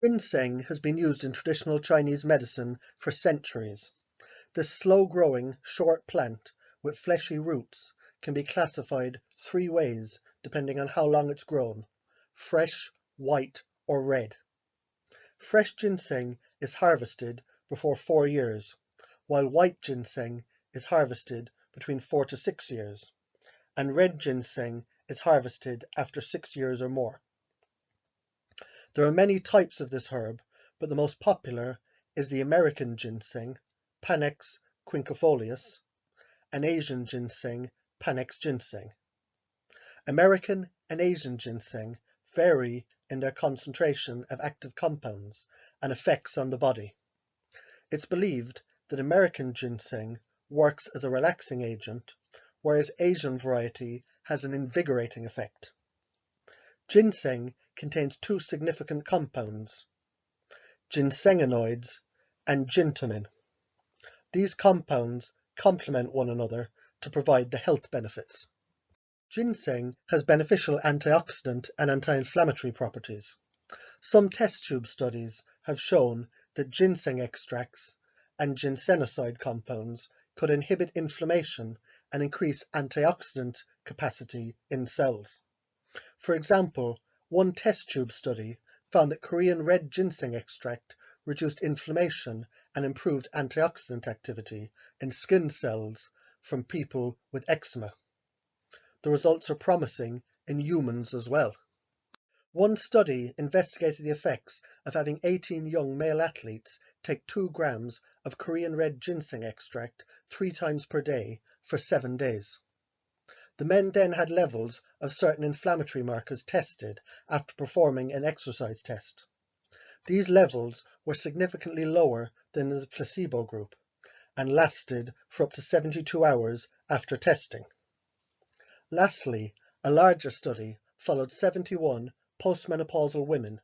Ginseng has been used in traditional Chinese medicine for centuries. This slow-growing, short plant with fleshy roots can be classified three ways depending on how long it's grown: fresh, white, or red. Fresh ginseng is harvested before 4 years, while white ginseng is harvested between 4 to 6 years, and red ginseng is harvested after 6 years or more. There are many types of this herb, but the most popular is the American ginseng, Panax quinquefolius, and Asian ginseng, Panax ginseng. American and Asian ginseng vary in their concentration of active compounds and effects on the body. It's believed that American ginseng works as a relaxing agent, whereas Asian variety has an invigorating effect. Ginseng contains two significant compounds, ginsengenoids and gintonin. These compounds complement one another to provide the health benefits. Ginseng has beneficial antioxidant and anti-inflammatory properties. Some test tube studies have shown that ginseng extracts and ginsenoside compounds could inhibit inflammation and increase antioxidant capacity in cells. For example, one test tube study found that Korean red ginseng extract reduced inflammation and improved antioxidant activity in skin cells from people with eczema. The results are promising in humans as well. One study investigated the effects of having 18 young male athletes take 2 grams of Korean red ginseng extract 3 times per day for 7 days. The men then had levels of certain inflammatory markers tested after performing an exercise test. These levels were significantly lower than in the placebo group and lasted for up to 72 hours after testing. Lastly, a larger study followed 71 postmenopausal women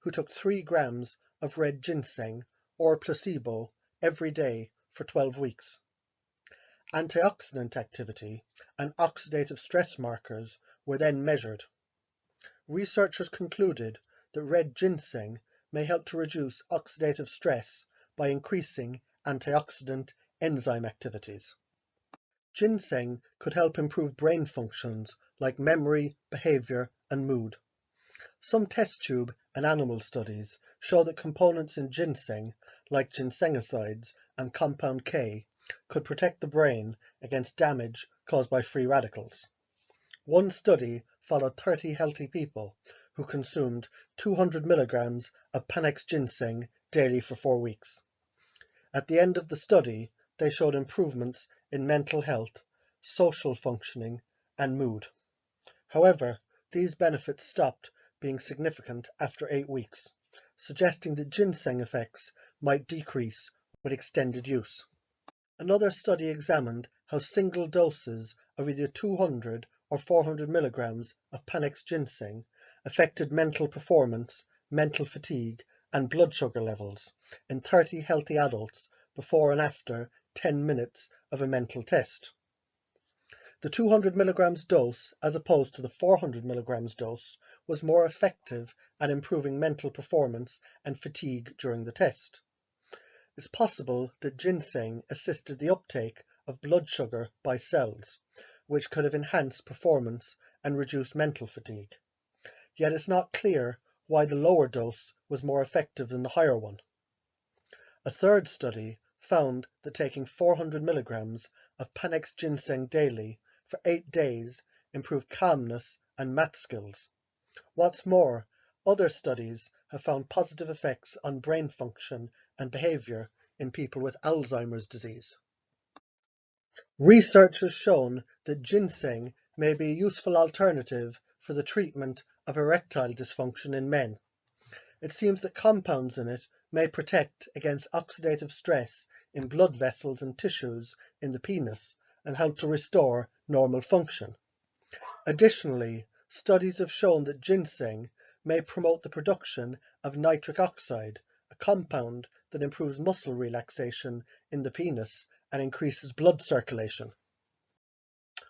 who took 3 grams of red ginseng or placebo every day for 12 weeks. Antioxidant activity and oxidative stress markers were then measured. Researchers concluded that red ginseng may help to reduce oxidative stress by increasing antioxidant enzyme activities. Ginseng could help improve brain functions like memory, behavior, and mood. Some test tube and animal studies show that components in ginseng, like ginsenosides and compound K, could protect the brain against damage caused by free radicals. One study followed 30 healthy people who consumed 200 milligrams of Panax ginseng daily for 4 weeks. At the end of the study, they showed improvements in mental health, social functioning, and mood. However, these benefits stopped being significant after 8 weeks, suggesting that ginseng effects might decrease with extended use. Another study examined how single doses of either 200 or 400 milligrams of Panax ginseng affected mental performance, mental fatigue, and blood sugar levels in 30 healthy adults before and after 10 minutes of a mental test. The 200 milligrams dose, as opposed to the 400 milligrams dose, was more effective at improving mental performance and fatigue during the test. It's possible that ginseng assisted the uptake of blood sugar by cells, which could have enhanced performance and reduced mental fatigue. Yet it's not clear why the lower dose was more effective than the higher one. A third study found that taking 400 milligrams of Panax ginseng daily for 8 days improved calmness and math skills. What's more, other studies have found positive effects on brain function and behavior in people with Alzheimer's disease. Research has shown that ginseng may be a useful alternative for the treatment of erectile dysfunction in men. It seems that compounds in it may protect against oxidative stress in blood vessels and tissues in the penis and help to restore normal function. Additionally, studies have shown that ginseng may promote the production of nitric oxide, a compound that improves muscle relaxation in the penis and increases blood circulation.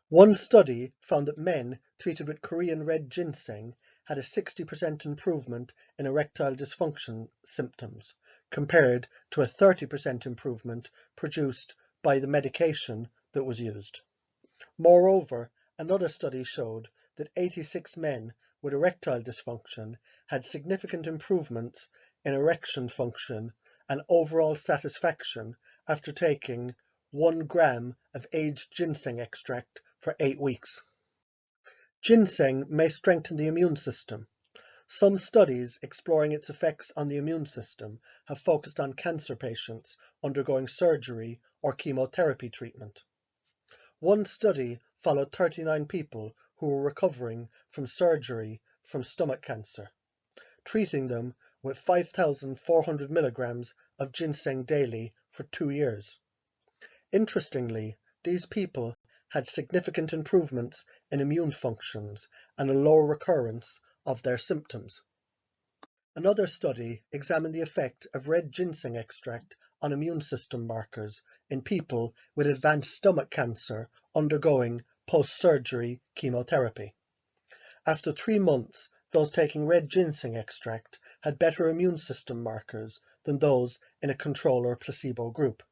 One study found that men treated with Korean red ginseng had a 60% improvement in erectile dysfunction symptoms, compared to a 30% improvement produced by the medication that was used. Moreover, another study showed that 86 men with erectile dysfunction had significant improvements in erection function and overall satisfaction after taking 1 gram of aged ginseng extract for 8 weeks. Ginseng may strengthen the immune system. Some studies exploring its effects on the immune system have focused on cancer patients undergoing surgery or chemotherapy treatment. One study followed 39 people who were recovering from surgery from stomach cancer, treating them with 5,400 milligrams of ginseng daily for 2 years. Interestingly, these people had significant improvements in immune functions and a lower recurrence of their symptoms. Another study examined the effect of red ginseng extract on immune system markers in people with advanced stomach cancer undergoing post-surgery chemotherapy. After 3 months, those taking red ginseng extract had better immune system markers than those in a control or placebo group.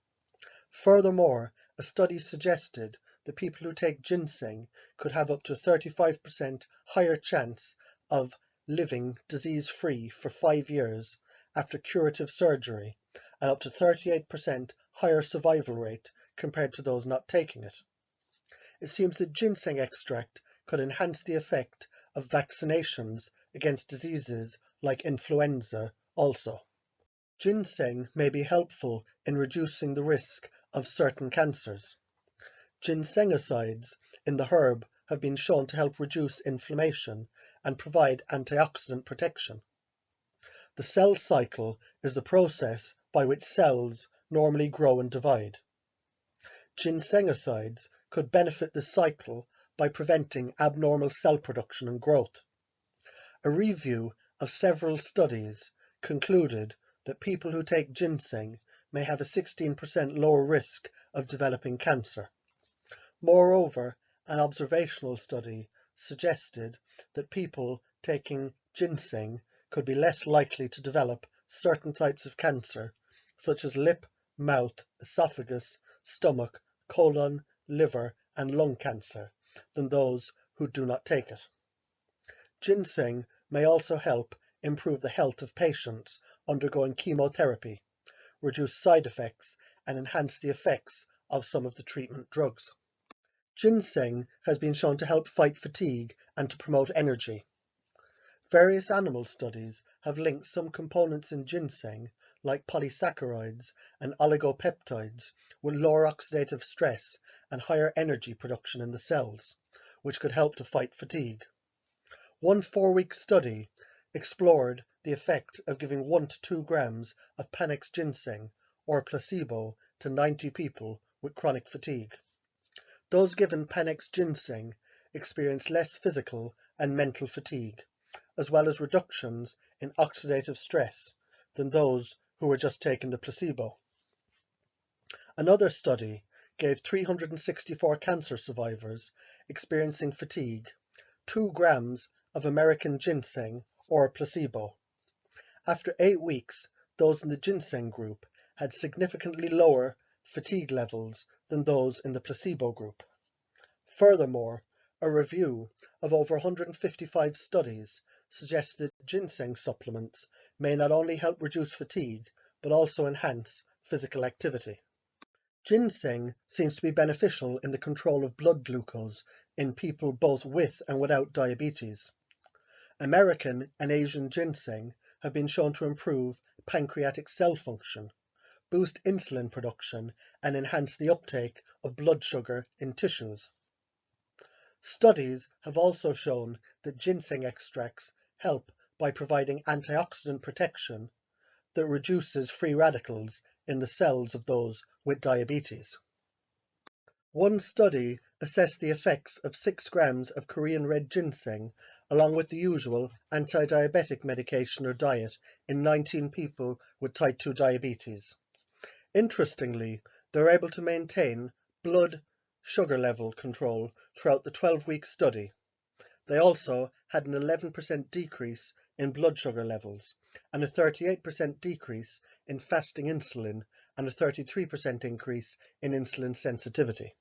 Furthermore, a study suggested that people who take ginseng could have up to 35% higher chance of living disease-free for 5 years after curative surgery, and up to 38% higher survival rate compared to those not taking it. It seems that ginseng extract could enhance the effect of vaccinations against diseases like influenza also. Ginseng may be helpful in reducing the risk of certain cancers. Ginsengicides in the herb have been shown to help reduce inflammation and provide antioxidant protection. The cell cycle is the process by which cells normally grow and divide. Ginsengicides could benefit this cycle by preventing abnormal cell production and growth. A review of several studies concluded that people who take ginseng may have a 16% lower risk of developing cancer. Moreover, an observational study suggested that people taking ginseng could be less likely to develop certain types of cancer, such as lip, mouth, esophagus, stomach, colon, liver, and lung cancer, than those who do not take it. Ginseng may also help improve the health of patients undergoing chemotherapy, reduce side effects, and enhance the effects of some of the treatment drugs. Ginseng has been shown to help fight fatigue and to promote energy. Various animal studies have linked some components in ginseng, like polysaccharides and oligopeptides, with lower oxidative stress and higher energy production in the cells, which could help to fight fatigue. One 4-week study explored the effect of giving 1 to 2 grams of Panax ginseng or placebo to 90 people with chronic fatigue. Those given Panax ginseng experienced less physical and mental fatigue, as well as reductions in oxidative stress than those who were just taking the placebo. Another study gave 364 cancer survivors experiencing fatigue 2 grams of American ginseng or placebo. After 8 weeks, those in the ginseng group had significantly lower fatigue levels than those in the placebo group. Furthermore, a review of over 155 studies suggests that ginseng supplements may not only help reduce fatigue, but also enhance physical activity. Ginseng seems to be beneficial in the control of blood glucose in people both with and without diabetes. American and Asian ginseng have been shown to improve pancreatic cell function, boost insulin production, and enhance the uptake of blood sugar in tissues. Studies have also shown that ginseng extracts help by providing antioxidant protection that reduces free radicals in the cells of those with diabetes. One study assessed the effects of 6 grams of Korean red ginseng along with the usual anti-diabetic medication or diet in 19 people with type 2 diabetes. Interestingly, they were able to maintain blood sugar level control throughout the 12-week study. They also had an 11% decrease in blood sugar levels and a 38% decrease in fasting insulin and a 33% increase in insulin sensitivity.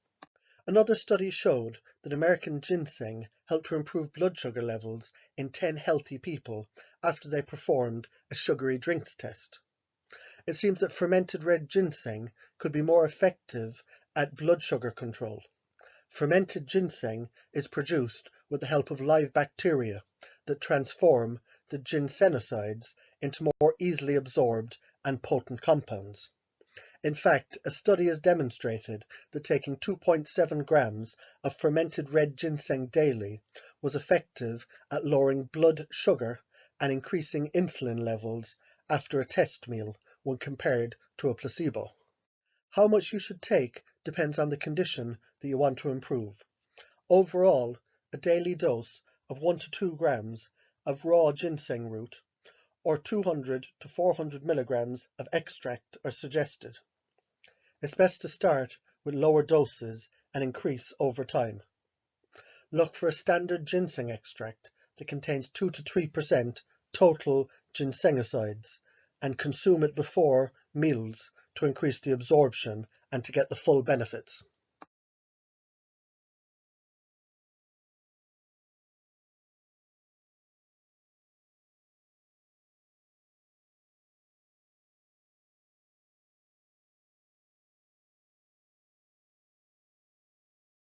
Another study showed that American ginseng helped to improve blood sugar levels in 10 healthy people after they performed a sugary drinks test. It seems that fermented red ginseng could be more effective at blood sugar control. Fermented ginseng is produced with the help of live bacteria that transform the ginsenosides into more easily absorbed and potent compounds. In fact, a study has demonstrated that taking 2.7 grams of fermented red ginseng daily was effective at lowering blood sugar and increasing insulin levels after a test meal when compared to a placebo. How much you should take depends on the condition that you want to improve. Overall, a daily dose of 1 to 2 grams of raw ginseng root or 200 to 400 milligrams of extract are suggested. It's best to start with lower doses and increase over time. Look for a standard ginseng extract that contains 2 to 3% total ginsenosides and consume it before meals to increase the absorption and to get the full benefits.